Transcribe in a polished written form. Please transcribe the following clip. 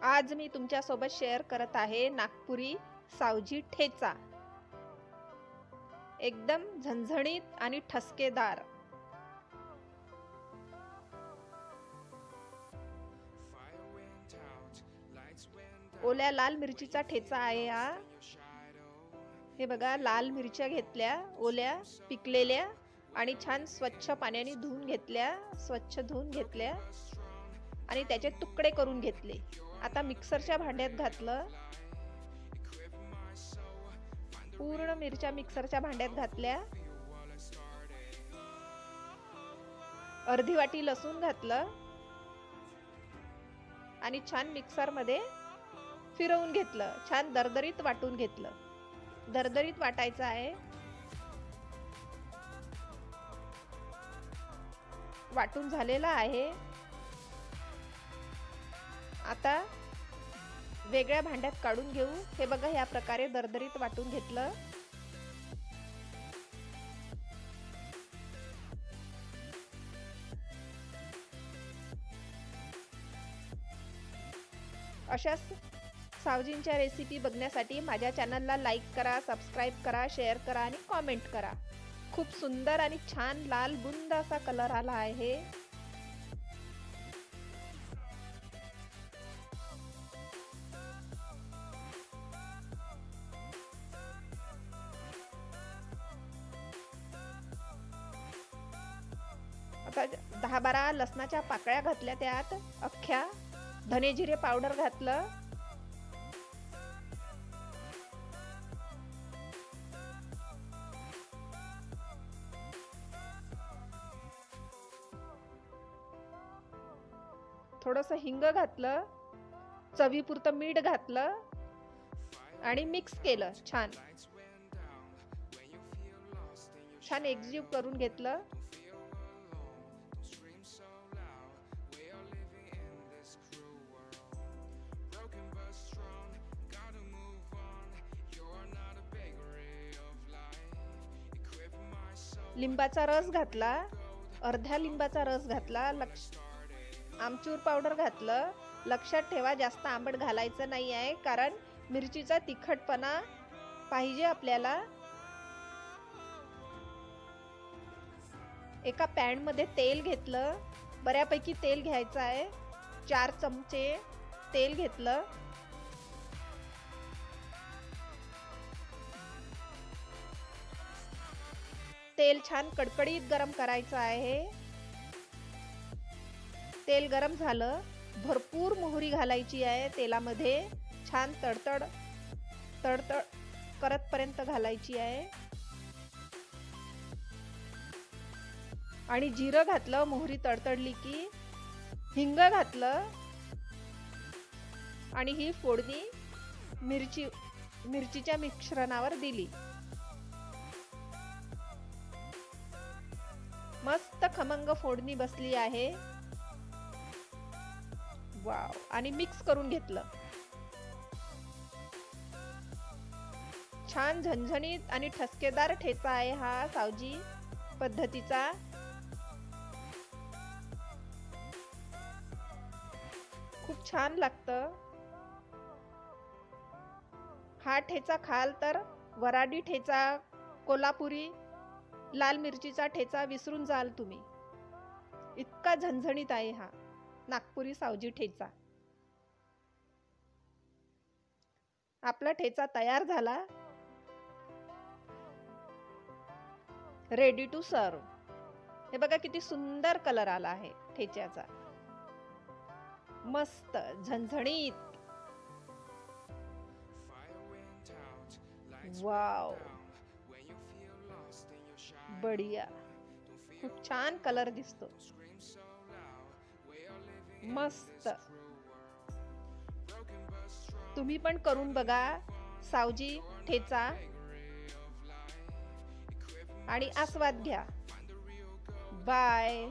आज मी तुमच्यासोबत शेअर करत आहे नागपुरी सावजी ठेचा। एकदम झणझणीत आणि ठसकेदार। ओल्या लाल मिरचीचा ठेचा आहे हा। हे बघा, लाल मिरच्या घेतल्या ओल्या पिकलेल्या आणि छान स्वच्छ पाण्याने धुवून घेतल्या, स्वच्छ धुवून घेतल्या आणि त्याचे तुकडे करून घेतले। आता मिक्सरच्या भांड्यात घातलं, पूर्ण मिरच्या मिक्सरच्या भांड्यात घातल्या। अर्धी वाटी लसूण घातलं आणि छान मिक्सर मध्ये फिरवून घेतलं, छान दरदरीत वाटून घेतलं। दरदरीत वाटायचं आहे। वाटून झालेला आहे। आता वेगळ्या भांड्यात काढून घेऊ। हे बघा, ह्या प्रकारे दरदरीत वाटून घेतलं। अशाच सावजींच्या रेसिपी बघण्यासाठी माझ्या चॅनलला लाईक करा, सबस्क्राइब करा, शेअर करा आणि कमेंट करा। खूप सुंदर आणि छान लाल बुंद असा कलर आला आहे। आता 10-12 लसणाच्या पाकळ्या घातल्या, त्यात अख्ख्या धने जिरे पावडर घातलं। थोडंसं हिंग घातलं, चवीपुरतं मीठ घातलं आणि मिक्स केलं। छान छान एकजीव करून घेतलं। लिंबाचा रस घातला, अर्ध्या लिंबाचा रस घातला, आमचूर पावडर घातलं। लक्षात ठेवा, जास्त आंबट घालायचं नाही आहे, कारण मिरचीचा तिखटपणा पाहिजे आपल्याला। एका पॅन मध्ये तेल घेतलं, बऱ्यापैकी तेल घ्यायचं आहे। 4 चमचे तेल घेतलं। तेल छान कडकडीत गरम करायचं आहे। तेल गरम झालं, भरपूर मोहरी घालायची आहे तेलामध्ये। छान तडतड तडतड करतपर्यंत घालायची आहे। आणि जिरं घातलं, मोहरी तडतडली की हिंग घातलं आणि ही फोडणी मिरचीच्या मिश्रणावर दिली। मस्त खमंग फोडणी बसली आहे। वाव! आणि मिक्स करून घेतलं। छान झणझणीत आणि ठसकेदार ठेचा आहे हा सावजी पद्धतीचा। खूप छान लागतं हा ठेचा। खाल तर वराडी ठेचा, कोल्हापुरी लाल मिरचीचा ठेचा विसरून जाल तुम्ही। इतका झणझणीत आहे हा नागपुरी सावजी ठेचा। आपला ठेचा तयार झाला, रेडी टू सर्व। हे बघा, किती सुंदर कलर आला आहे ठेच्याचा, मस्त झणझणीत। वाव, बढिया, खूप छान कलर दिसतो, मस्त। तुम्ही पण करून बघा सावजी ठेचा आणि आस्वाद घ्या। बाय।